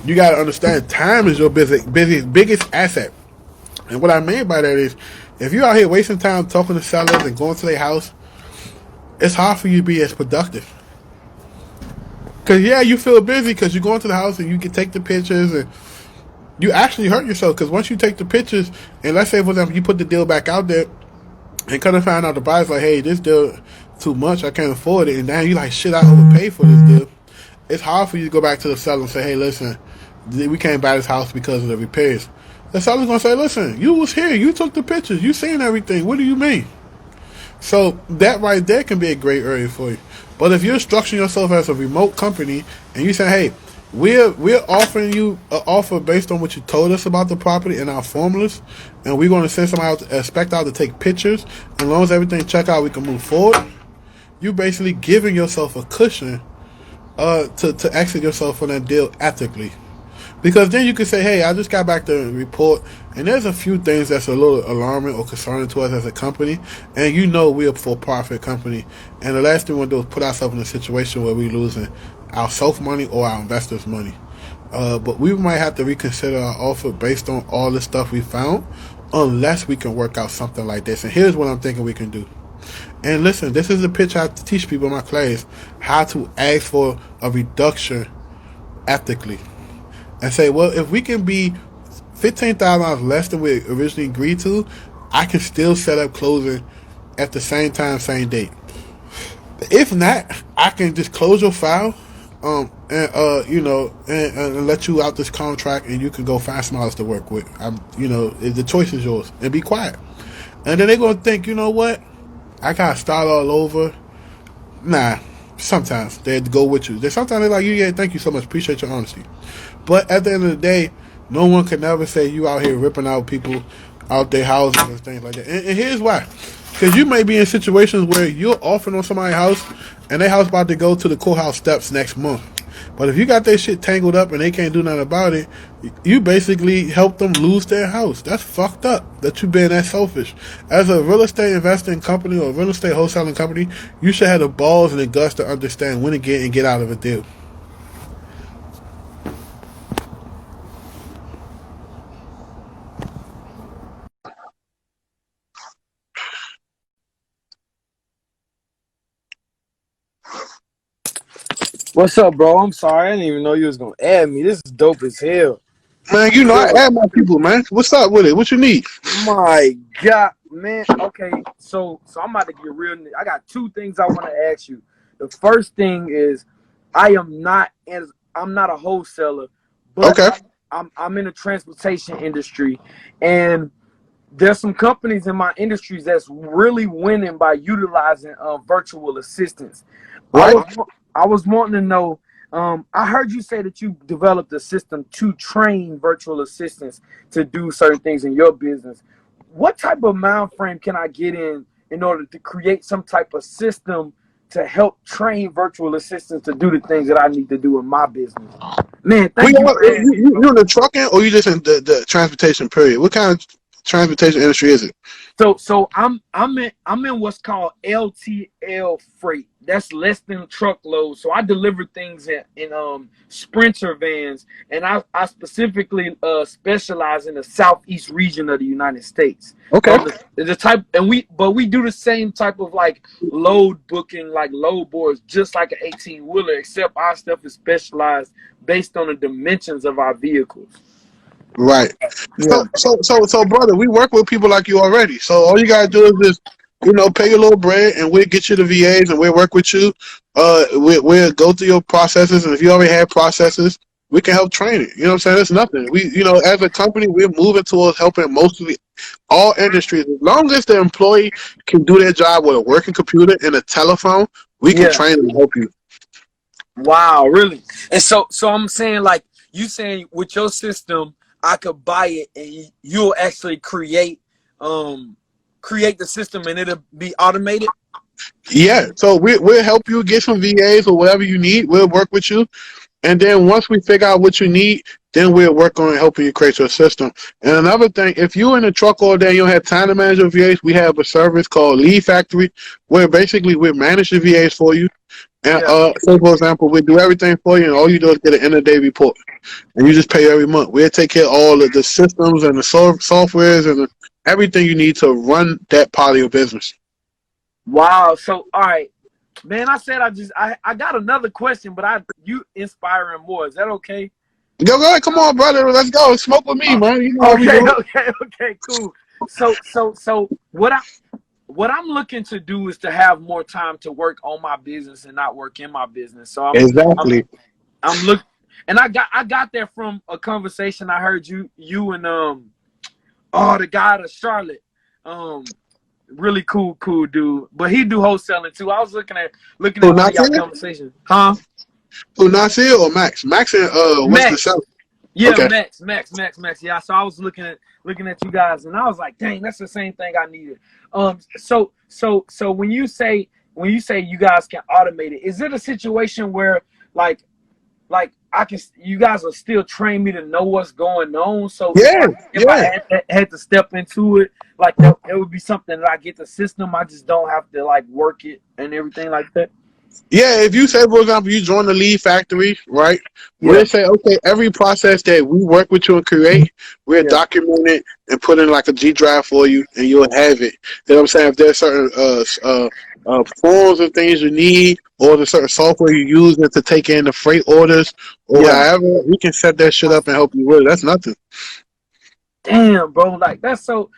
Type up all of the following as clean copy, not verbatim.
You got to understand, time is your biggest asset. And what I mean by that is, if you're out here wasting time talking to sellers and going to their house, it's hard for you to be as productive. Because, yeah, you feel busy because you're going to the house and you can take the pictures and you actually hurt yourself. Because once you take the pictures, and let's say, for example, you put the deal back out there and kind of find out the buyer's like, hey, this deal too much, I can't afford it. And now you're like, shit, I overpaid for this deal. It's hard for you to go back to the seller and say, hey, listen, we can't buy this house because of the repairs. The seller's going to say, listen, you was here. You took the pictures. You seen everything. What do you mean? So that right there can be a great area for you. But if you're structuring yourself as a remote company and you say, hey, we're offering you an offer based on what you told us about the property and our formulas, and we're going to send somebody out to inspect out to take pictures. As long as everything check out, we can move forward. You basically giving yourself a cushion to exit yourself from that deal ethically. Because then you can say, hey, I just got back the report, and there's a few things that's a little alarming or concerning to us as a company, and you know we're a for-profit company, and the last thing we want to do is put ourselves in a situation where we're losing our self-money or our investors' money. But we might have to reconsider our offer based on all the stuff we found, unless we can work out something like this. And here's what I'm thinking we can do. And listen, this is a pitch I have to teach people in my class, how to ask for a reduction ethically. And say, well, if we can be $15,000 less than we originally agreed to, I can still set up closing at the same time, same date. If not, I can just close your file, and let you out this contract, and you can go find somebody else to work with. The choice is yours, and be quiet. And then they're gonna think, you know what? I gotta start all over. Nah. Sometimes they go with you. Sometimes they're like, yeah, thank you so much. Appreciate your honesty. But at the end of the day, no one can ever say you out here ripping out people out their houses and things like that. And here's why. Because you may be in situations where you're offering on somebody's house and their house about to go to the courthouse steps next month. But if you got their shit tangled up and they can't do nothing about it, you basically help them lose their house. That's fucked up that you being that selfish. As a real estate investing company or real estate wholesaling company, you should have the balls and the guts to understand when to get and get out of a deal. What's up, bro? I'm sorry. I didn't even know you was going to add me. This is dope as hell. Man, you know, I add my people, man. What's up with it? What you need? My God, man. Okay, so I'm about to get real. I got two things I want to ask you. The first thing is I'm not a wholesaler, but okay. I'm in the transportation industry, and there's some companies in my industries that's really winning by utilizing virtual assistants. Right. I was wanting to know, I heard you say that you developed a system to train virtual assistants to do certain things in your business. What type of mind frame can I get in order to create some type of system to help train virtual assistants to do the things that I need to do in my business? Man, thank you. You in the trucking or you just in the transportation period? What kind of transportation industry is it? So I'm in what's called LTL freight. That's less than truckload. So I deliver things in Sprinter vans, and I specifically specialize in the southeast region of the United States. Okay. The type, and we do the same type of like load booking, like load boards, just like an 18-wheeler, except our stuff is specialized based on the dimensions of our vehicles. Right. Yeah. So, brother, we work with people like you already. So all you gotta do is just, pay your little bread, and we'll get you the VAs, and we'll work with you. We'll go through your processes, and if you already have processes, we can help train it. You know what I'm saying? It's nothing. We, as a company, we're moving towards helping mostly all industries. As long as the employee can do their job with a working computer and a telephone, we can train and help you. Wow, really? And so I'm saying, like, you saying with your system, I could buy it and you'll actually create the system and it'll be automated? Yeah, so we'll help you get some VAs or whatever you need. We'll work with you. And then once we figure out what you need, then we'll work on helping you create your system. And another thing, if you're in the truck all day and you don't have time to manage your VAs, we have a service called Lead Factory, where basically we manage the VAs for you. And so, for example, we do everything for you, and all you do is get an end-of-day report. and you just pay every month. We'll take care of all of the systems and the softwares and everything you need to run that part of your business. Wow. So, all right, man. I said I got another question, but you inspiring more. Is that okay? Go ahead, come on, brother. Let's go. Smoke with me, man. You know how we Okay, do it. okay, cool. So what I'm looking to do is to have more time to work on my business and not work in my business. So Exactly. I'm look, and I got that from a conversation I heard you and the guy out of Charlotte, really cool dude, but he do wholesaling too. I was looking at one of y'all conversations, huh? Who, Nasir or Max? Max and what's the show? Yeah, Okay. Max. Yeah, so I was looking at you guys, and I was like, dang, that's the same thing I needed. So when you say you guys can automate it, is it a situation where like you guys will still train me to know what's going on? So if I had to step into it, like it would be something that I get the system. I just don't have to like work it and everything like that. Yeah, if you say, for example, you join the lead factory, right? Yeah. We'll say, okay, every process that we work with you and create, we'll document it and put in like a G drive for you, and you'll have it. You know what I'm saying? If there's certain forms of things you need, or the certain software you use to take in the freight orders, or however, we can set that shit up and help you with it. That's nothing. Damn, bro, like that's so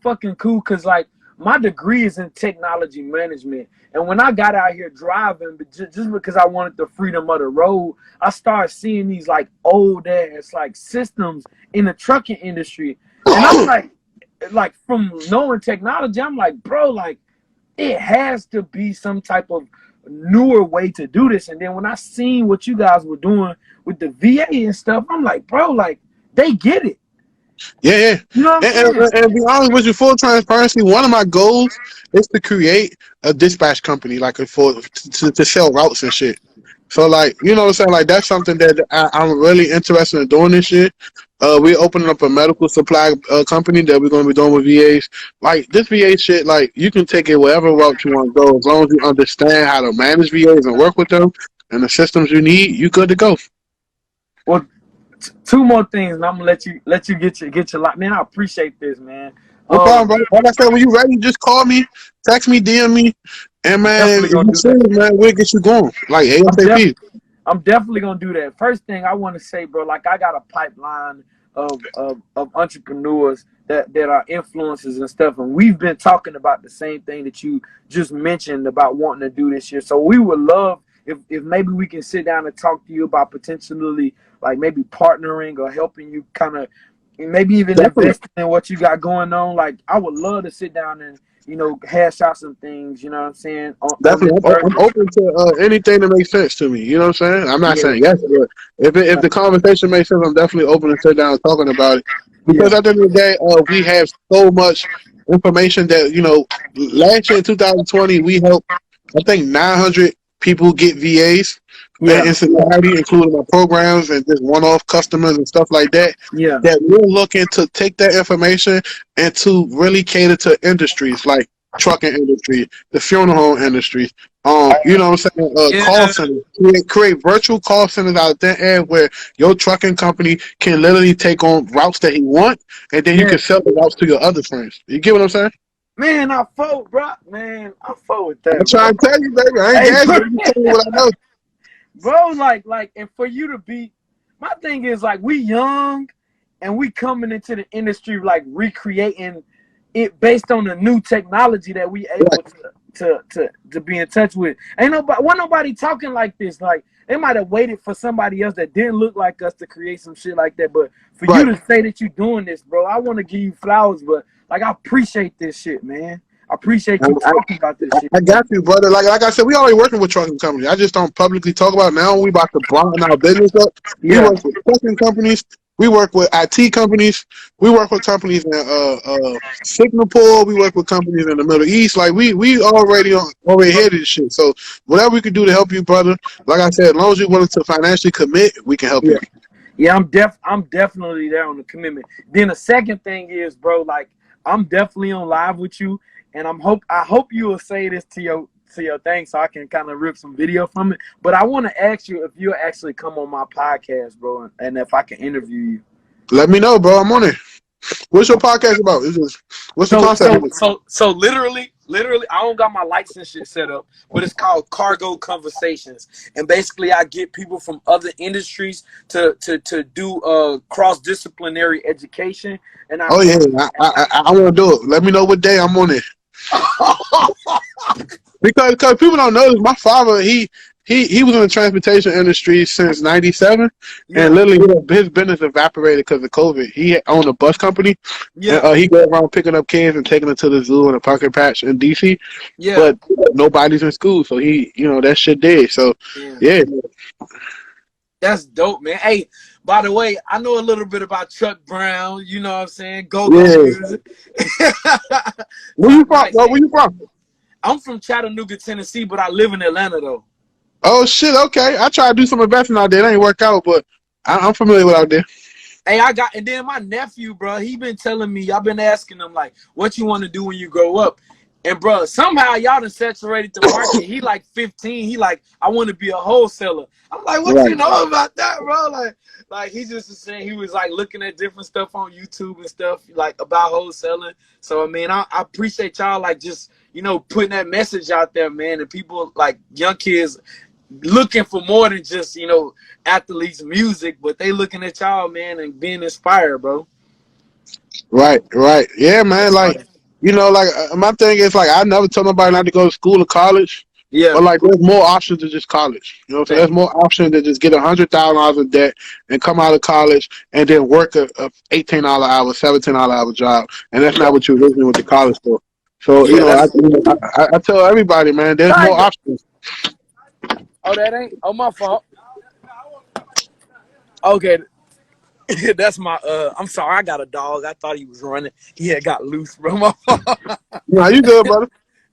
fucking cool, because like my degree is in technology management, and when I got out here driving, but just because I wanted the freedom of the road, I started seeing these like old ass like systems in the trucking industry, and I'm like from knowing technology, I'm like, bro, like it has to be some type of newer way to do this. And then when I seen what you guys were doing with the VA and stuff, I'm like, bro, like they get it. Yeah. You know what I'm saying? And to be honest with you, full transparency, one of my goals is to create a dispatch company, like to sell routes and shit. So like, you know what I'm saying? Like that's something that I'm really interested in doing this shit. We're opening up a medical supply company that we're going to be doing with VAs. Like this VA shit, like you can take it wherever route you want to go, as long as you understand how to manage VAs and work with them and the systems you need. You good to go. Well, two more things, and I'm gonna let you get your lot. Man, I appreciate this, man. No problem, bro. Like I said, when you ready, just call me, text me, DM me, and man, if you serious, man, we'll get you going. Like ASAP. I'm definitely gonna do that. First thing I want to say, bro, like I got a pipeline of entrepreneurs that are influencers and stuff, and we've been talking about the same thing that you just mentioned about wanting to do this year. So we would love if maybe we can sit down and talk to you about potentially like maybe partnering or helping you kind of maybe even investing in what you got going on. Like I would love to sit down and hash out some things. You know what I'm saying? Definitely, I'm open to anything that makes sense to me. You know what I'm saying? I'm not saying yes, but if the conversation makes sense, I'm definitely open to sit down and talking about it. Because at the end of the day, we have so much information that last year in 2020 we helped I think 900 people get VAs in society, including my programs and just one-off customers and stuff like that. Yeah. That we're looking to take that information and to really cater to industries like trucking industry, the funeral home industry. You know what I'm saying? Call centers. Create virtual call centers out there where your trucking company can literally take on routes that he wants, and then you can sell the routes to your other friends. You get what I'm saying? Man, I fought, bro. Man, I fought with that. I'm trying to tell you, baby. I ain't gassing. I'm telling you what I know. Bro, like, and for you to be, my thing is like we young, and we coming into the industry like recreating it based on the new technology that we able to be in touch with. Ain't nobody talking like this. Like they might have waited for somebody else that didn't look like us to create some shit like that. But for you to say that you're doing this, bro, I want to give you flowers. But like I appreciate this shit, man. I appreciate you talking about this shit. I got you, brother. Like I said, we already working with trucking companies. I just don't publicly talk about it now. We about to broaden our business up. We work with trucking companies. We work with IT companies. We work with companies in Singapore. We work with companies in the Middle East. Like we already ahead of this shit. So whatever we can do to help you, brother. Like I said, as long as you're willing to financially commit, we can help you. Yeah, I'm definitely there on the commitment. Then the second thing is, bro, like I'm definitely on live with you, and I hope you will say this to to your thing so I can kind of rip some video from it. But I want to ask you if you'll actually come on my podcast, bro, and if I can interview you. Let me know, bro. I'm on it. What's your podcast about? What's the concept? So literally, I don't got my license shit set up, but it's called Cargo Conversations, and basically I get people from other industries to do cross-disciplinary education. And I want to do it. Let me know what day I'm on it. because people don't know this. My father, he was in the transportation industry since '97, and literally his business evaporated because of COVID. He owned a bus company. Yeah, and, he go around picking up kids and taking them to the zoo and a pumpkin patch in DC. Yeah, but nobody's in school, so he, that shit did. So yeah. That's dope, man. Hey, by the way, I know a little bit about Chuck Brown. You know what I'm saying? Go music. Where you from? Where you from? I'm from Chattanooga, Tennessee, but I live in Atlanta though. Oh shit! Okay, I tried to do some investing out there. It ain't work out, but I'm familiar with out there. Hey, and then my nephew, bro, he been telling me, I've been asking him like, what you want to do when you grow up? And bro, somehow y'all done saturated the market. He like 15. He like, I want to be a wholesaler. I'm like, what you know about that, bro? Like he just was saying he was like looking at different stuff on YouTube and stuff like about wholesaling. So I mean, I appreciate y'all like just putting that message out there, man, and people like young kids looking for more than just athletes, music, but they looking at y'all, man, and being inspired, bro. Right, yeah, man. Like. My thing is, like, I never tell nobody not to go to school or college. Yeah. But, like, there's more options than just college. You know what I'm saying? There's more options than just get $100,000 in debt and come out of college and then work a $18 hour, $17 hour job. And that's not what you originally went to college for. So, I tell everybody, man, there's more options. Oh, that ain't? Oh, my fault. Okay. That's my I'm sorry, I got a dog. I thought he was running. He had got loose, bro. Nah, you good, brother.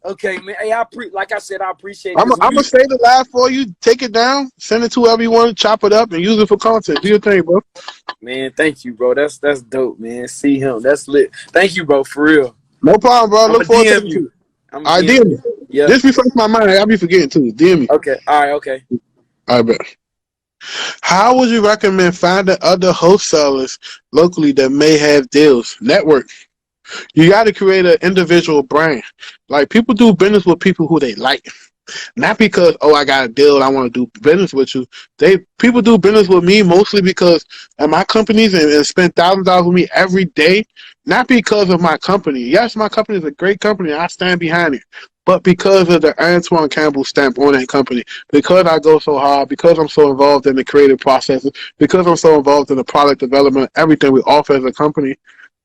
Okay, man. Hey, like I said, I appreciate it. I'm gonna say the live for you. Take it down, send it to whoever you want, chop it up, and use it for content. Do your thing, bro. Man, thank you, bro. That's dope, man. See him. That's lit. Thank you, bro, for real. No problem, bro. Look forward to you. All right, DM me. Yeah. This refresh my mind. I'll be forgetting too. DM me. Okay. All right. Okay. All right, bet. How would you recommend finding other wholesalers locally that may have deals? Network. You got to create an individual brand. Like, people do business with people who they like. Not because, I got a deal, I want to do business with you. People do business with me mostly because of my companies and spend thousands of dollars with me every day. Not because of my company. Yes, my company is a great company. I stand behind it. But because of the Antoine Campbell stamp on that company, because I go so hard, because I'm so involved in the creative processes, because I'm so involved in the product development, everything we offer as a company,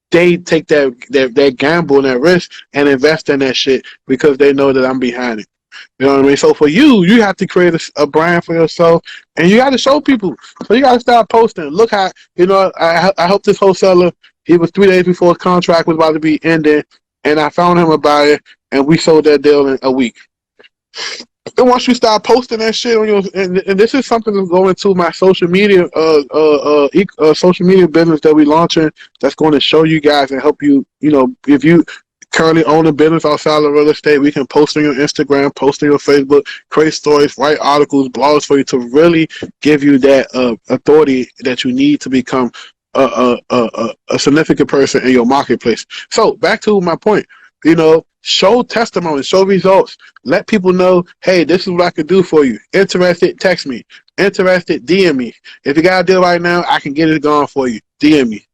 they take that gamble and that risk and invest in that shit because they know that I'm behind it. You know what I mean? So for you have to create a brand for yourself, and you got to show people. So you got to start posting. Look how, I helped this wholesaler. He was 3 days before his contract was about to be ended, and I found him a buyer, and we sold that deal in a week. And once you start posting that shit on your, and this is something that's going to my social media, social media business that we launching. That's going to show you guys and help you. If you currently own a business outside of real estate, we can post on your Instagram, post on your Facebook, create stories, write articles, blogs for you to really give you that authority that you need to become a significant person in your marketplace. So back to my point. Show testimony, show results. Let people know, hey, this is what I could do for you. Interested, text me. Interested, DM me. If you got a deal right now, I can get it going for you. DM me.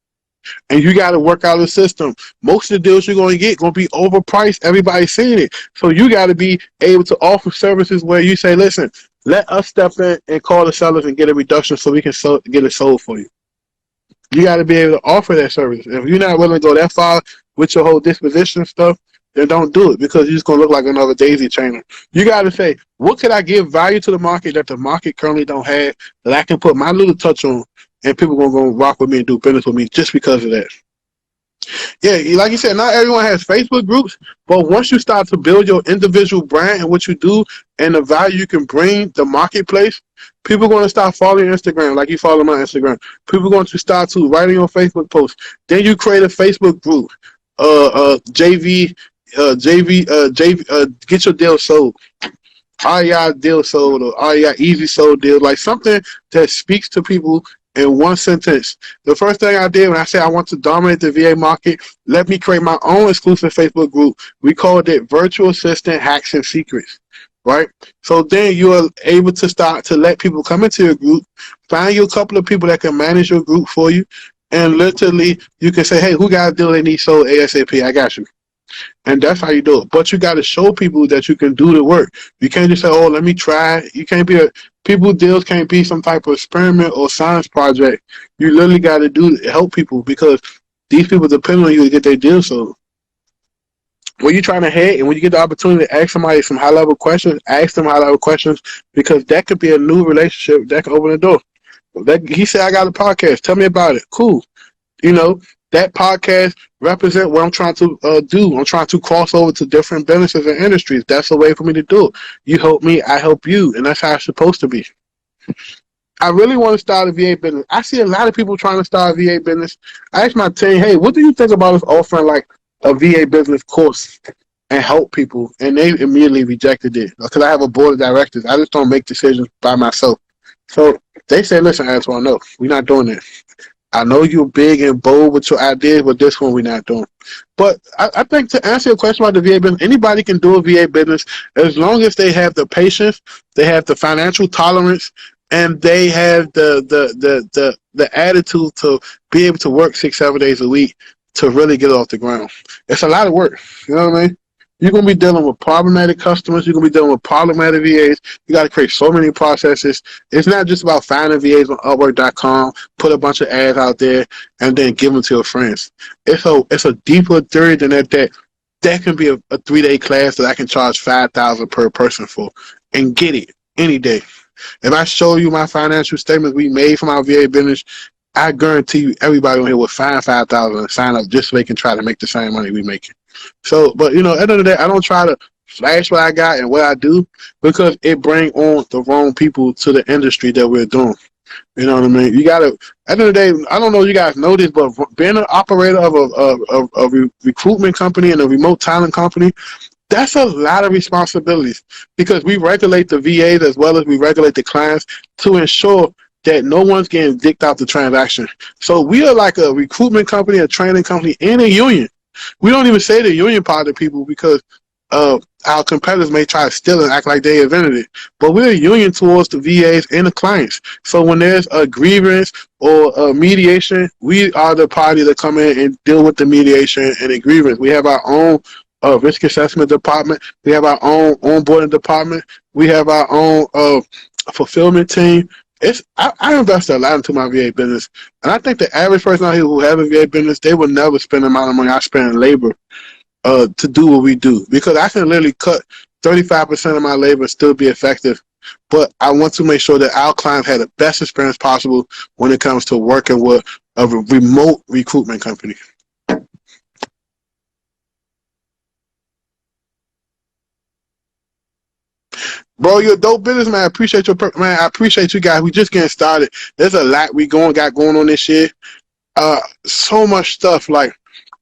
And you got to work out a system. Most of the deals you're going to get going to be overpriced. Everybody's seeing it. So you got to be able to offer services where you say, listen, let us step in and call the sellers and get a reduction so we can get it sold for you. You got to be able to offer that service. If you're not willing to go that far with your whole disposition stuff, then don't do it because you're just going to look like another daisy chainer. You got to say, what could I give value to the market that the market currently don't have that I can put my little touch on and people are going to rock with me and do business with me just because of that. Yeah, like you said, not everyone has Facebook groups, but once you start to build your individual brand and what you do and the value you can bring the marketplace, people are going to start following your Instagram like you follow my Instagram. People are going to start to write on your Facebook post. Then you create a Facebook group, JV get your deal sold. REI deal sold or REI easy sold deal, like something that speaks to people in one sentence. The first thing I did when I said I want to dominate the VA market, let me create my own exclusive Facebook group. We called it Virtual Assistant Hacks and Secrets, right? So then you are able to start to let people come into your group, find you a couple of people that can manage your group for you, and literally you can say, hey, who got a deal they need sold ASAP? I got you. And that's how you do it. But you got to show people that you can do the work. You can't just say, oh, let me try. You can't be people deals can't be some type of experiment or science project. You literally got to help people because these people depend on you to get their deal sold. When you're trying to hit and when you get the opportunity to ask somebody some high level questions, ask them high level questions because that could be a new relationship that could open the door. He said, I got a podcast. Tell me about it. Cool. You know, that podcast represent what I'm trying to do. I'm trying to cross over to different businesses and industries. That's a way for me to do it. You help me, I help you, and that's how it's supposed to be. I really want to start a VA business. I see a lot of people trying to start a VA business. I asked my team, hey, what do you think about us offering like a VA business course and help people? And they immediately rejected it because I have a board of directors. I just don't make decisions by myself. So they said, listen, Antoine, no, we're not doing that. I know you're big and bold with your ideas, but this one we're not doing. But I think to answer your question about the VA business, anybody can do a VA business as long as they have the patience, they have the financial tolerance, and they have the attitude to be able to work 6-7 days a week to really get it off the ground. It's a lot of work. You know what I mean? You're going to be dealing with problematic customers. You're going to be dealing with problematic VAs. You got to create so many processes. It's not just about finding VAs on Upwork.com, put a bunch of ads out there, and then give them to your friends. It's a deeper theory than that. That can be a 3-day class that I can charge $5,000 per person for and get it any day. If I show you my financial statements we made from our VA business, I guarantee you everybody on here will find $5,000 and sign up just so they can try to make the same money we making. So, but you know, at the end of the day, I don't try to flash what I got and what I do because it bring on the wrong people to the industry that we're doing. You know what I mean? You gotta. At the end of the day, I don't know if you guys know this, but being an operator of a recruitment company and a remote talent company, that's a lot of responsibilities because we regulate the VAs as well as we regulate the clients to ensure that no one's getting dicked out the transaction. So we are like a recruitment company, a training company, and a union. We don't even say the union part of people because our competitors may try to steal and act like they invented it. But we're a union towards the VAs and the clients. So when there's a grievance or a mediation, we are the party that come in and deal with the mediation and the grievance. We have our own risk assessment department. We have our own onboarding department. We have our own fulfillment team. I invest a lot into my VA business, and I think the average person out here who have a VA business, they will never spend the amount of money I spend in labor to do what we do because I can literally cut 35% of my labor and still be effective. But I want to make sure that our clients have the best experience possible when it comes to working with a remote recruitment company. Bro, you're a dope business, man. I appreciate man. I appreciate you guys. We just getting started. There's a lot we got going on this year. So much stuff. Like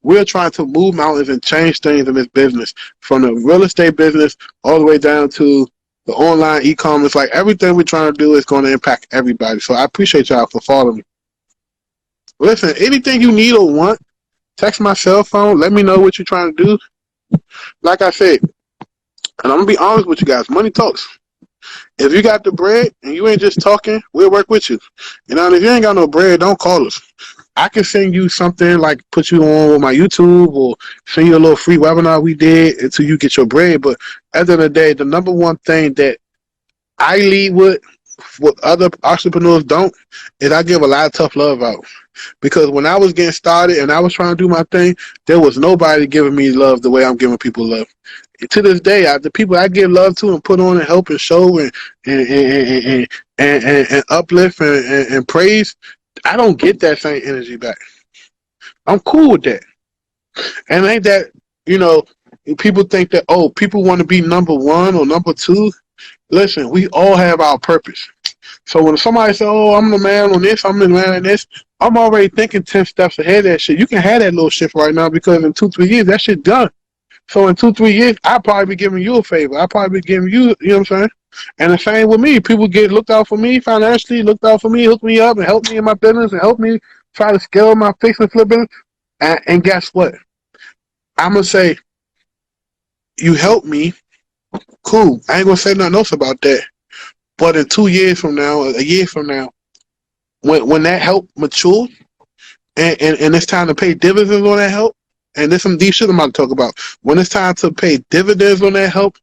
we're trying to move mountains and change things in this business, from the real estate business all the way down to the online e-commerce. Like everything we're trying to do is going to impact everybody. So I appreciate y'all for following me. Listen, anything you need or want, text my cell phone. Let me know what you're trying to do. Like I said. And I'm going to be honest with you guys. Money talks. If you got the bread and you ain't just talking, we'll work with you. You know, and if you ain't got no bread, don't call us. I can send you something like put you on with my YouTube or send you a little free webinar we did until you get your bread. But at the end of the day, the number one thing that I lead with, what other entrepreneurs don't, is I give a lot of tough love out. Because when I was getting started and I was trying to do my thing, there was nobody giving me love the way I'm giving people love. And to this day, the people I give love to and put on and help and show and uplift and praise, I don't get that same energy back. I'm cool with that. And ain't that, you know, people think that, oh, people want to be number one or number two. Listen, we all have our purpose. So when somebody says, oh, I'm the man on this, I'm the man on this, I'm already thinking 10 steps ahead of that shit. You can have that little shift right now because in 2-3 years, that shit done. So in 2, 3 years, I'll probably be giving you a favor. I'll probably be giving you, you know what I'm saying? And the same with me. People get looked out for me financially, looked out for me, hook me up and help me in my business and help me try to scale my fix and flip business. And guess what? I'm going to say, you help me, cool. I ain't going to say nothing else about that. But in 2 years from now, a year from now, when that help matures and it's time to pay dividends on that help, and there's some deep shit I'm about to talk about. When it's time to pay dividends on that help,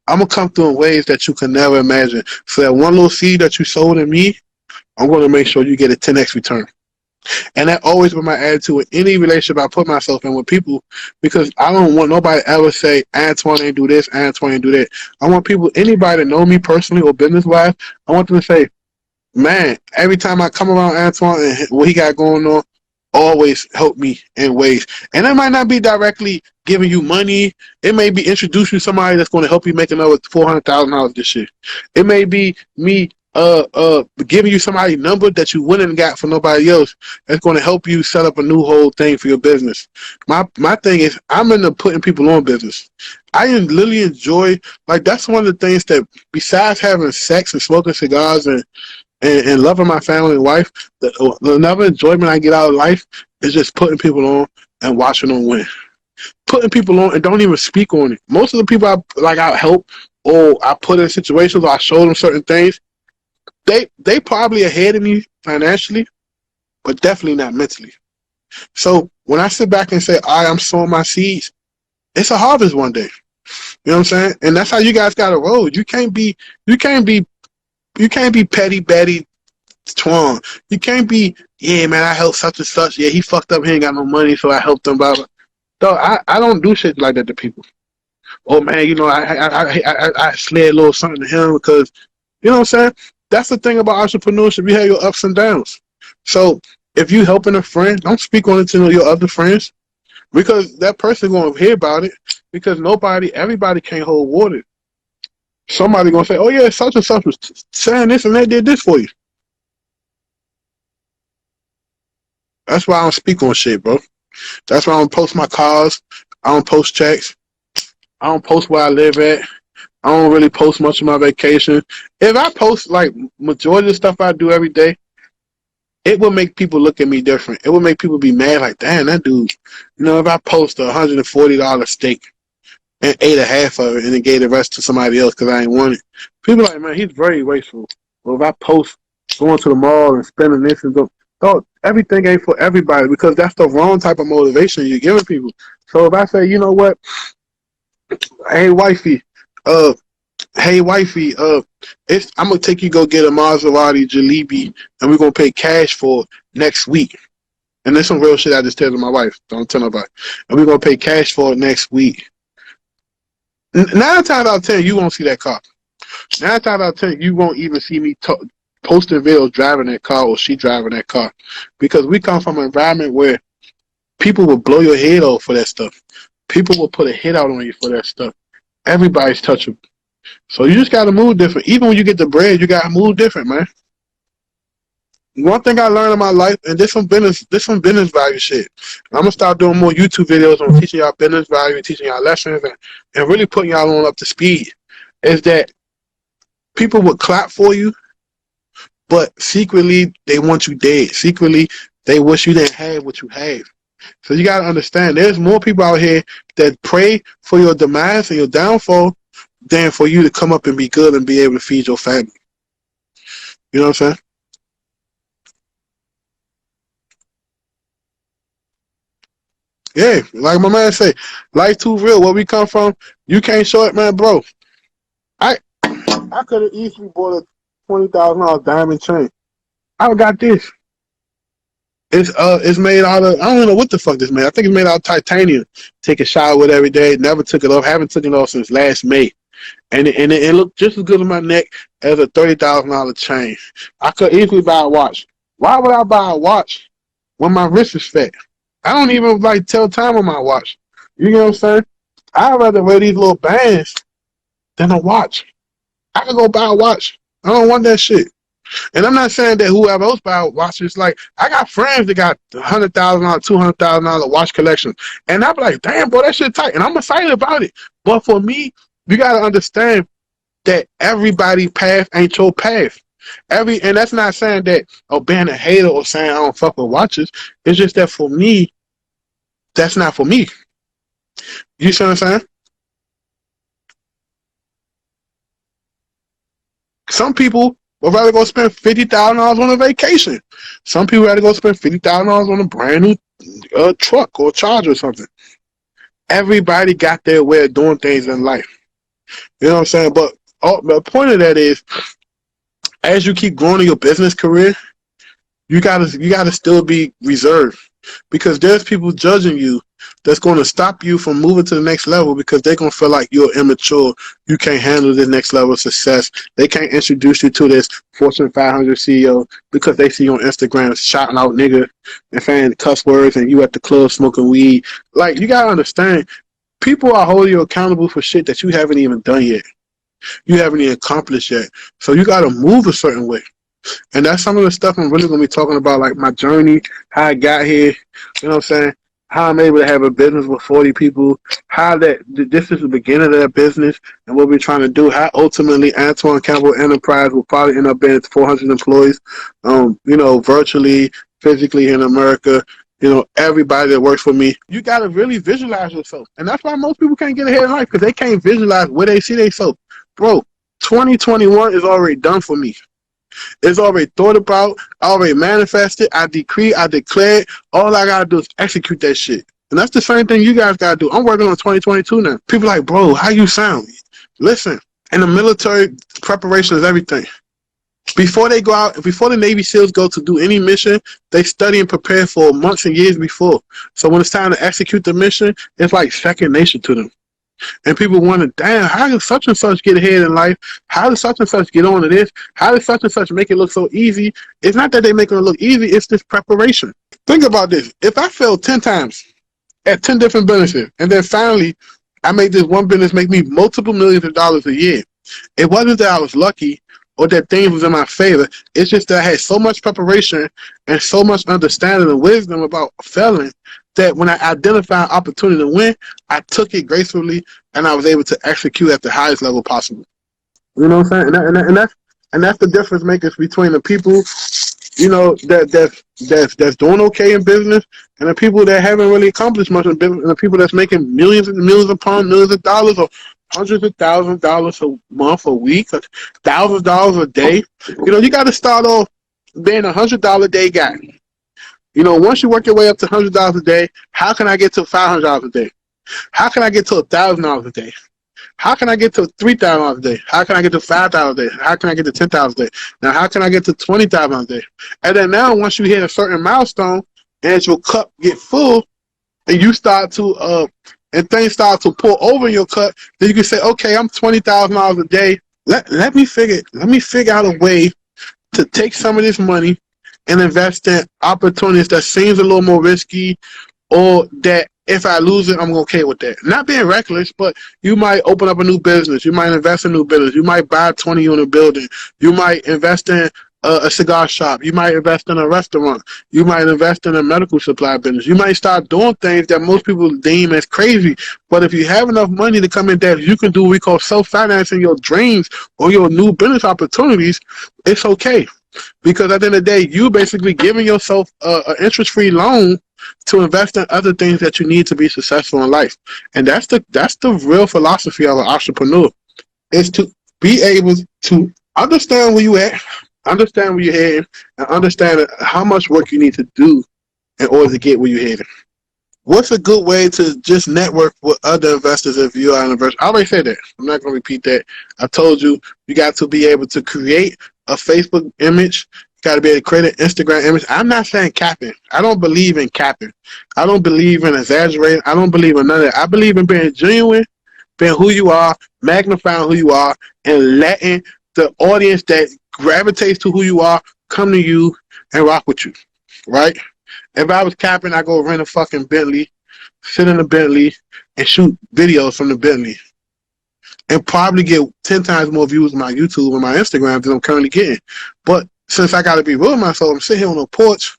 I'm going to come through in ways that you can never imagine. So that one little seed that you sowed in me, I'm going to make sure you get a 10x return. And that always been my attitude with any relationship I put myself in with people, because I don't want nobody ever say, Antoine ain't do this, Antoine ain't do that. I want people, anybody that know me personally or business-wise, I want them to say, man, every time I come around Antoine and what he got going on, always help me in ways. And it might not be directly giving you money. It may be introducing you to somebody that's going to help you make another $400,000 this year. It may be me giving you somebody's number that you wouldn't got for nobody else that's going to help you set up a new whole thing for your business. My thing is, I'm into putting people on business. I literally enjoy, like, that's one of the things that, besides having sex and smoking cigars and loving my family and wife, the another enjoyment I get out of life is just putting people on and watching them win. Putting people on and don't even speak on it. Most of the people I help or I put in situations or I show them certain things, they probably ahead of me financially, but definitely not mentally. So when I sit back and say, all right, I'm sowing my seeds, it's a harvest one day. You know what I'm saying? And that's how you guys got to roll. You can't be petty Betty Twan. You can't be, yeah, man, I helped such and such. Yeah, he fucked up. He ain't got no money, so I helped him. Blah, blah. So I don't do shit like that to people. Oh, man, you know, I slid a little something to him because, you know what I'm saying? That's the thing about entrepreneurship. You have your ups and downs. So if you helping a friend, don't speak on it to your other friends, because that person going to hear about it, because everybody can't hold water. Somebody going to say, oh, yeah, such and such was saying this and they did this for you. That's why I don't speak on shit, bro. That's why I don't post my cars. I don't post checks. I don't post where I live at. I don't really post much of my vacation. If I post, like, majority of the stuff I do every day, it will make people look at me different. It will make people be mad, like, damn, that dude. You know, if I post a $140 steak and ate a half of it and then gave the rest to somebody else because I ain't want it, people are like, man, he's very wasteful. Well, if I post going to the mall and spending this and go, oh, everything ain't for everybody, because that's the wrong type of motivation you're giving people. So if I say, you know what, hey wifey, I'm gonna take you go get a Maserati Jalebi and we're gonna pay cash for it next week. And there's some real shit I just tell to my wife. Don't tell nobody. And we're gonna pay cash for it next week. 9 times out of 10, you won't see that car. 9 times out of 10, you won't even see me posting videos driving that car or she driving that car, because we come from an environment where people will blow your head off for that stuff. People will put a hit out on you for that stuff. Everybody's touchable. So you just got to move different. Even when you get the bread, you got to move different, man. One thing I learned in my life, and this some business value shit. I'm gonna start doing more YouTube videos on teaching y'all business value, teaching y'all lessons, and really putting y'all on up to speed. Is that people would clap for you, but secretly they want you dead. Secretly they wish you didn't have what you have. So you gotta understand, there's more people out here that pray for your demise and your downfall than for you to come up and be good and be able to feed your family. You know what I'm saying? Yeah, like my man say, life too real. Where we come from, you can't show it, man, bro. I could have easily bought a $20,000 diamond chain. I got this. It's made out of, I don't know what the fuck this made. I think it's made out of titanium. Take a shower with every day. Never took it off. Haven't taken it off since last May. And it looked just as good on my neck as a $30,000 chain. I could easily buy a watch. Why would I buy a watch when my wrist is fat? I don't even like tell time on my watch. You know what I'm saying? I'd rather wear these little bands than a watch. I could go buy a watch. I don't want that shit. And I'm not saying that whoever else buy watches, like, I got friends that got $100,000, $200,000 watch collection. And I'm like, damn, bro, that shit tight. And I'm excited about it. But for me, you got to understand that everybody's path ain't your path. And that's not saying that, being a hater or saying I don't fuck with watches. It's just that for me, that's not for me. You see what I'm saying? Some people would rather go spend $50,000 on a vacation. Some people rather go spend $50,000 on a brand new truck or Charger or something. Everybody got their way of doing things in life. You know what I'm saying? But the point of that is, as you keep growing in your business career, you gotta still be reserved, because there's people judging you that's going to stop you from moving to the next level, because they're going to feel like you're immature. You can't handle the next level of success. They can't introduce you to this Fortune 500 CEO because they see you on Instagram shouting out nigga and saying cuss words, and you at the club smoking weed. Like, you got to understand, people are holding you accountable for shit that you haven't even done yet. You haven't even accomplished yet. So you got to move a certain way. And that's some of the stuff I'm really going to be talking about, like my journey, how I got here, you know what I'm saying? How I'm able to have a business with 40 people, how this is the beginning of that business and what we're trying to do, how ultimately Antoine Campbell Enterprise will probably end up being 400 employees, virtually, physically in America. Everybody that works for me, you got to really visualize yourself. And that's why most people can't get ahead in life, because they can't visualize where they see themselves. Bro, 2021 is already done for me. It's already thought about. I already manifested. I decree. I declare. All I gotta do is execute that shit. And that's the same thing you guys gotta do. I'm working on 2022 now. People like, bro, how you sound? Listen, in the military, preparation is everything. Before they go out, before the Navy SEALs go to do any mission, they study and prepare for months and years before. So when it's time to execute the mission, it's like second nature to them. And people wonder, damn, how does such and such get ahead in life? How does such and such get on to this? How does such and such make it look so easy? It's not that they make it look easy, it's this preparation. Think about this. If I failed 10 times at 10 different businesses, and then finally I made this one business make me multiple millions of dollars a year, it wasn't that I was lucky or that things was in my favor. It's just that I had so much preparation and so much understanding and wisdom about failing that when I identified an opportunity to win, I took it gracefully and I was able to execute at the highest level possible. You know what I'm saying? And that's the difference makers between the people, that's doing okay in business, and the people that haven't really accomplished much in business, and the people that's making millions and millions upon millions of dollars, or hundreds of thousands of dollars a month, a week, $1,000 a day. You got to start off being $100 a day guy. Once you work your way up to $100 a day, how can I get to $500 a day? How can I get to $1,000 a day? How can I get to $3,000 a day? How can I get to $5,000 a day? How can I get to $10,000 a day? Now, how can I get to $20,000 a day? And then now, once you hit a certain milestone, and your cup get full, and you start to and things start to pour over in your cup, then you can say, okay, I'm $20,000 a day. Let me figure out a way to take some of this money and invest in opportunities that seems a little more risky, or that if I lose it, I'm okay with that. Not being reckless, but you might open up a new business. You might invest in a new business. You might buy a 20-unit building. You might invest in a cigar shop. You might invest in a restaurant. You might invest in a medical supply business. You might start doing things that most people deem as crazy. But if you have enough money to come in that you can do what we call self-financing your dreams or your new business opportunities, it's okay. Because at the end of the day, you basically giving yourself an interest-free loan to invest in other things that you need to be successful in life. And that's the real philosophy of an entrepreneur, is to be able to understand where you at, understand where you're heading, and understand how much work you need to do in order to get where you're heading. What's a good way to just network with other investors if you are an investor? I already said that. I'm not going to repeat that. I told you, you got to be able to create a Facebook image. You got to be able to create an Instagram image. I'm not saying capping. I don't believe in capping. I don't believe in exaggerating. I don't believe in none of that. I believe in being genuine, being who you are, magnifying who you are, and letting the audience that gravitates to who you are come to you and rock with you, right? If I was capping, I go rent a fucking Bentley, sit in a Bentley, and shoot videos from the Bentley, and probably get 10 times more views on my YouTube and my Instagram than I'm currently getting. But since I got to be real with myself, I'm sitting here on the porch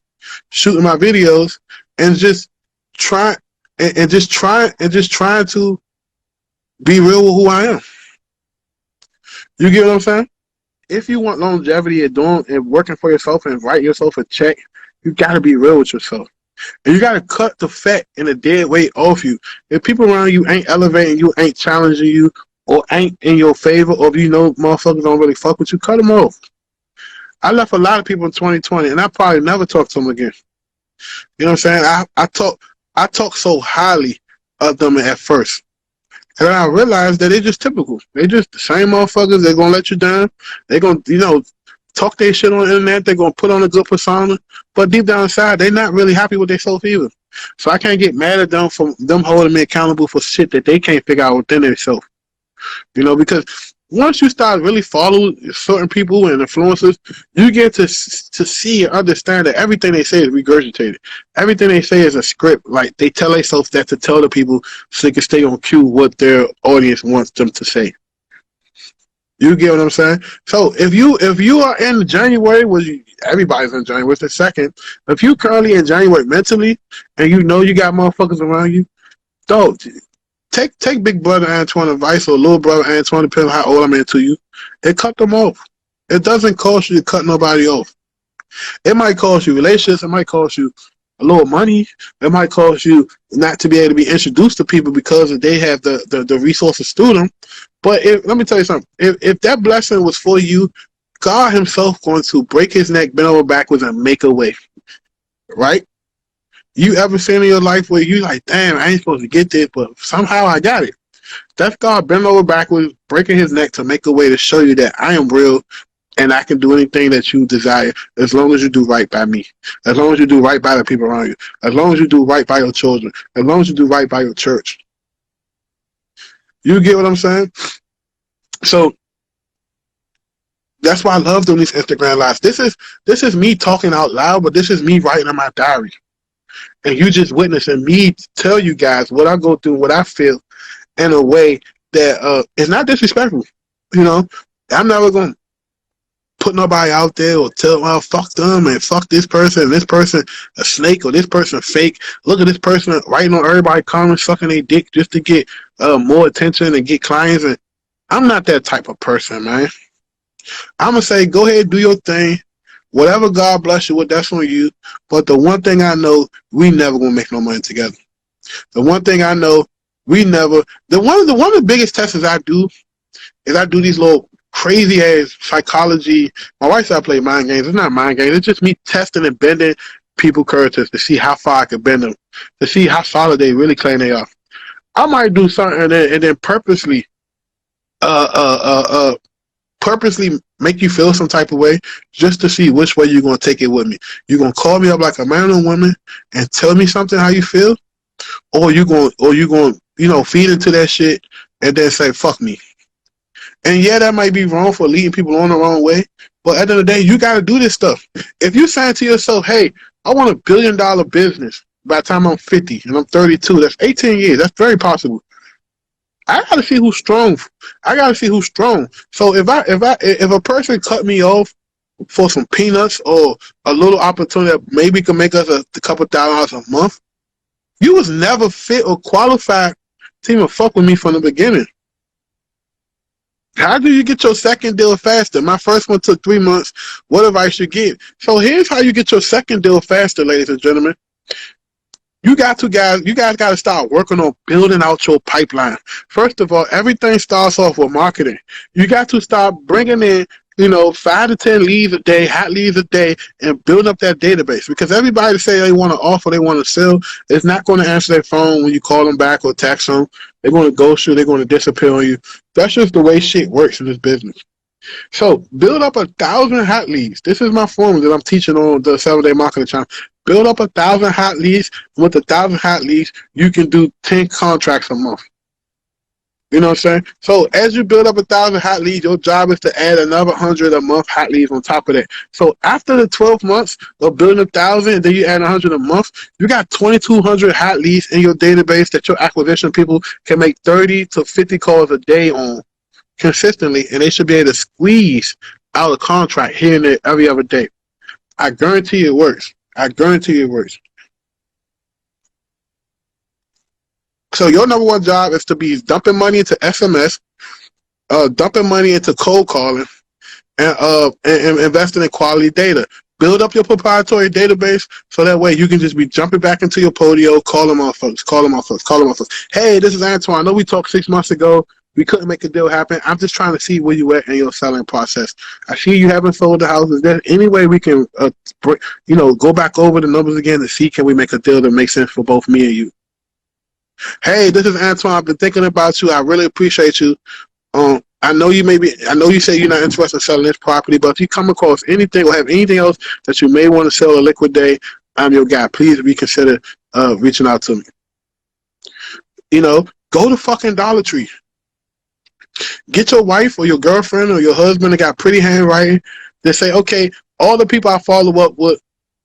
shooting my videos and just trying to be real with who I am. You get what I'm saying? If you want longevity and doing and working for yourself and write yourself a check, you got to be real with yourself. And you got to cut the fat and the dead weight off you. If people around you ain't elevating you, ain't challenging you, or ain't in your favor, or if you know motherfuckers don't really fuck with you, cut them off. I left a lot of people in 2020, and I probably never talk to them again. You know what I'm saying? I talk so highly of them at first. And I realized that they're just typical. They just the same motherfuckers. They're going to let you down. They're going to, talk their shit on the internet. They're going to put on a good persona. But deep down inside, they're not really happy with themselves either. So I can't get mad at them for them holding me accountable for shit that they can't figure out within themselves. Because once you start really following certain people and influencers, you get to see and understand that everything they say is regurgitated. Everything they say is a script. Like, they tell themselves that to tell the people so they can stay on cue what their audience wants them to say. You get what I'm saying? So if you are in January, everybody's in January, it's the second. If you currently in January mentally and you know you got motherfuckers around you, don't. Take big brother Antoine advice or little brother Antoine, depending on how old I'm into you, and cut them off. It doesn't cost you to cut nobody off. It might cost you relationships. It might cost you a little money. It might cost you not to be able to be introduced to people because they have the resources to them. But let me tell you something. If that blessing was for you, God himself going to break his neck, bend over backwards, and make a way. Right? You ever seen in your life where you like, damn, I ain't supposed to get this, but somehow I got it? That's God bending over backwards, breaking his neck to make a way to show you that I am real and I can do anything that you desire as long as you do right by me, as long as you do right by the people around you, as long as you do right by your children, as long as you do right by your church. You get what I'm saying? So that's why I love doing these Instagram lives. This is me talking out loud, but this is me writing in my diary. And you just witnessing me tell you guys what I go through, what I feel in a way that is not disrespectful. I'm never going to put nobody out there or tell, well, fuck them and fuck this person a snake or this person fake. Look at this person writing on everybody comments, sucking their dick just to get more attention and get clients. And I'm not that type of person, man. I'm going to say, go ahead, do your thing. Whatever God bless you with, that's on you. But the one thing I know, we never gonna make no money together. The one thing I know, one of the biggest tests I do is I do these little crazy ass psychology. My wife said I play mind games. It's not mind games. It's just me testing and bending people's characters to see how far I can bend them, to see how solid they really claim they are. I might do something and then purposely make you feel some type of way just to see which way you're going to take it with me. You're going to call me up like a man or woman and tell me something how you feel, or you going feed into that shit and then say fuck me. And yeah, that might be wrong for leading people on the wrong way, but at the end of the day, you got to do this stuff. If you saying to yourself, hey, I want $1 billion business by the time I'm 50 and I'm 32, that's 18 years. That's very possible. I gotta see who's strong. So if a person cut me off for some peanuts or a little opportunity that maybe could make us a couple $1,000 a month, you was never fit or qualified to even fuck with me from the beginning. How do you get your second deal faster? My first one took 3 months. What advice you get? So here's how you get your second deal faster, ladies and gentlemen. You guys got to start working on building out your pipeline. First of all, everything starts off with marketing. You got to start bringing in, 5 to 10 leads a day, hot leads a day, and build up that database. Because everybody say they want to offer, they want to sell, is not going to answer their phone when you call them back or text them. They're going to ghost you. They're going to disappear on you. That's just the way shit works in this business. So build up 1,000 hot leads. This is my formula that I'm teaching on the 7-Day Marketing Channel. Build up 1,000 hot leads. With 1,000 hot leads, you can do 10 contracts a month. You know what I'm saying? So as you build up 1,000 hot leads, your job is to add another 100 a month hot leads on top of that. So after the 12 months of building 1,000, and then you add 100 a month, you got 2,200 hot leads in your database that your acquisition people can make 30 to 50 calls a day on consistently, and they should be able to squeeze out of contract here and there every other day. I guarantee it works. I guarantee it works. So your number one job is to be dumping money into SMS, dumping money into cold calling, and investing in quality data. Build up your proprietary database so that way you can just be jumping back into your podio, calling my folks. Hey, this is Antoine. I know we talked 6 months ago. We couldn't make a deal happen. I'm just trying to see where you at in your selling process. I see you haven't sold the house. Is there any way we can, go back over the numbers again to see can we make a deal that makes sense for both me and you? Hey, this is Antoine. I've been thinking about you. I really appreciate you. I know you say you're not interested in selling this property, but if you come across anything or have anything else that you may want to sell or liquidate, I'm your guy. Please reconsider reaching out to me. Go to fucking Dollar Tree. Get your wife or your girlfriend or your husband that got pretty handwriting. They say, okay, all the people I follow up with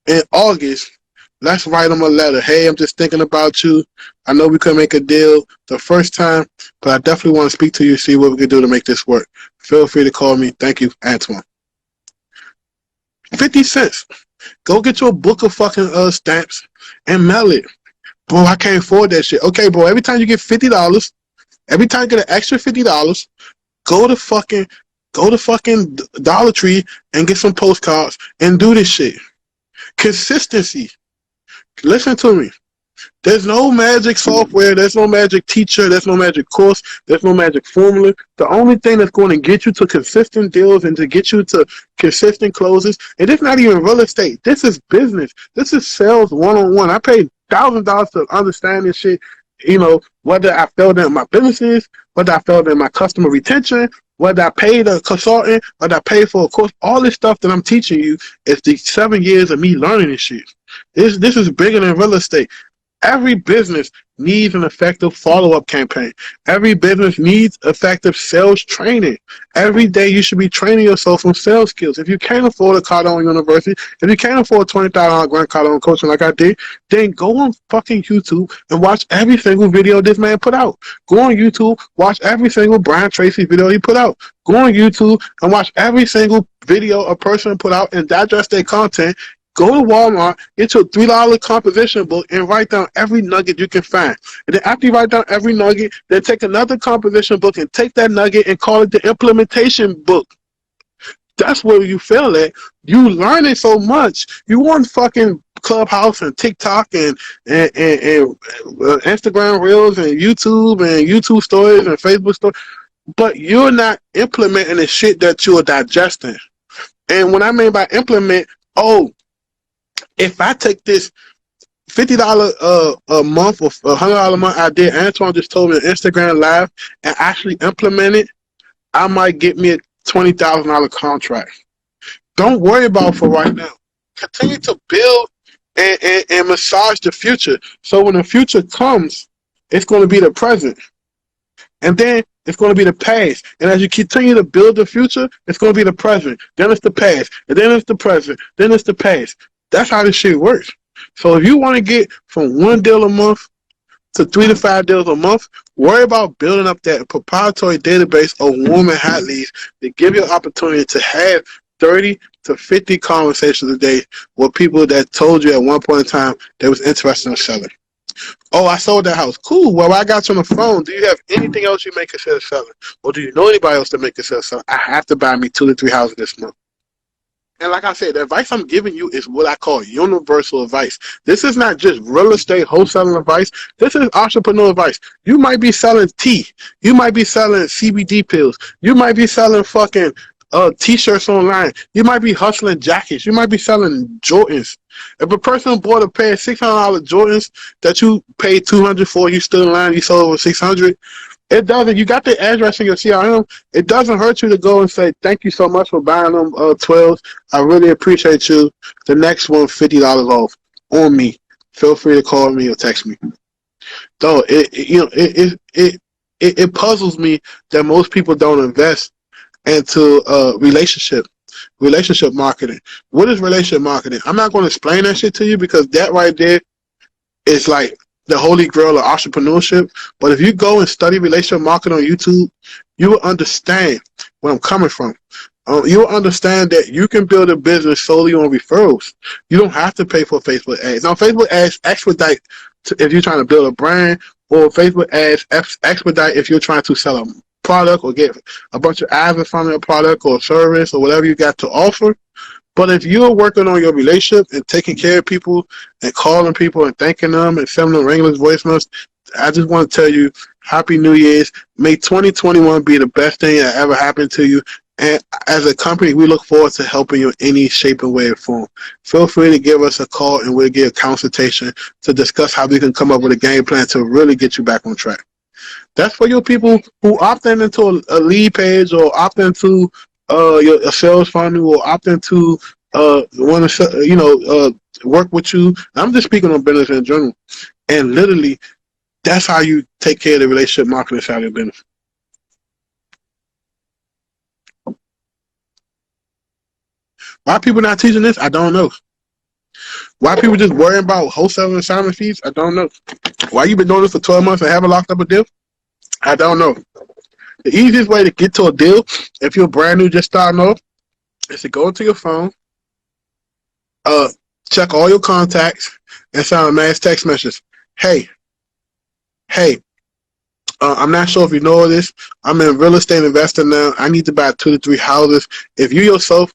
in August, let's write them a letter. Hey, I'm just thinking about you. I know we couldn't make a deal the first time, but I definitely want to speak to you, see what we can do to make this work. Feel free to call me. Thank you, Antoine. 50 cents. Go get your book of fucking stamps and mail it. Bro, I can't afford that shit. Okay, bro, every time you get $50, every time you get an extra $50, go to fucking Dollar Tree and get some postcards and do this shit. Consistency. Listen to me. There's no magic software. There's no magic teacher. There's no magic course. There's no magic formula. The only thing that's going to get you to consistent deals and to get you to consistent closes, and it's not even real estate. This is business. This is sales one-on-one. I paid $1,000 to understand this shit. Whether I failed in my businesses, whether I failed in my customer retention, whether I paid a consultant, whether I paid for a course, all this stuff that I'm teaching you is the 7 years of me learning this shit. This is bigger than real estate. Every business needs an effective follow-up campaign. Every business needs effective sales training. Every day you should be training yourself on sales skills. If you can't afford a Cardone University, if you can't afford $20,000 Grant Cardone coaching like I did, then go on fucking YouTube and watch every single video this man put out. Go on YouTube, watch every single Brian Tracy video he put out. Go on YouTube and watch every single video a person put out and digest their content. Go to Walmart, get your $3 composition book, and write down every nugget you can find. And then after you write down every nugget, then take another composition book and take that nugget and call it the implementation book. That's where you feel at. You learning so much. You on fucking Clubhouse and TikTok and Instagram Reels and YouTube stories and Facebook stories, but you're not implementing the shit that you are digesting. And what I mean by implement, if I take this $50 a month or $100 a month idea Antoine just told me on Instagram Live and actually implement it, I might get me a $20,000 contract. Don't worry about for right now. Continue to build and massage the future. So when the future comes, it's going to be the present. And then it's going to be the past. And as you continue to build the future, it's going to be the present. Then it's the past. And then it's the present. Then it's the past. That's how this shit works. So if you want to get from 1 deal a month to 3 to 5 deals a month, worry about building up that proprietary database of warm and hot leads that give you an opportunity to have 30 to 50 conversations a day with people that told you at one point in time they was interested in selling. Oh, I sold that house. Cool. Well, I got you on the phone. Do you have anything else you may consider selling? Or do you know anybody else that may consider selling? I have to buy me 2 to 3 houses this month. And like I said, the advice I'm giving you is what I call universal advice. This is not just real estate wholesaling advice. This is entrepreneur advice. You might be selling tea. You might be selling CBD pills. You might be selling fucking T-shirts online. You might be hustling jackets. You might be selling Jordans. If a person bought a pair of $600 Jordans that you paid $200 for, you stood in line, you sold over $600. It doesn't. You got the address in your CRM. It doesn't hurt you to go and say, thank you so much for buying them 12s. I really appreciate you. The next one, $50 off on me. Feel free to call me or text me. Though it puzzles me that most people don't invest into relationship marketing. What is relationship marketing? I'm not going to explain that shit to you because that right there is like the holy grail of entrepreneurship. But if you go and study relationship marketing on YouTube, you will understand where I'm coming from. you'll understand that you can build a business solely on referrals. You don't have to pay for Facebook ads. Now, Facebook ads expedite if you're trying to build a brand, or Facebook ads expedite if you're trying to sell a product or get a bunch of ads in front of a product or service or whatever you got to offer. But if you're working on your relationship and taking care of people and calling people and thanking them and sending them regular voicemails, I just want to tell you, Happy New Year's. May 2021 be the best thing that ever happened to you. And as a company, we look forward to helping you in any shape and way or form. Feel free to give us a call and we'll give a consultation to discuss how we can come up with a game plan to really get you back on track. That's for your people who opt in into a lead page or opt into a sales funnel or opt into want to work with you. I'm just speaking on business in general. And literally, that's how you take care of the relationship marketing side of your business. Why people not teaching this? I don't know. Why people just worrying about wholesale and assignment fees? I don't know. Why you been doing this for 12 months and haven't locked up a deal? I don't know. The easiest way to get to a deal, if you're brand new, just starting off, is to go into your phone, check all your contacts, and send a mass text message. Hey, I'm not sure if you know this. I'm in real estate investing now. I need to buy 2 to 3 houses. If you yourself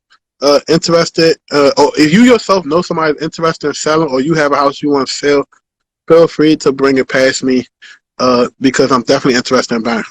interested, or if you yourself know somebody interested in selling, or you have a house you want to sell, feel free to bring it past me because I'm definitely interested in buying.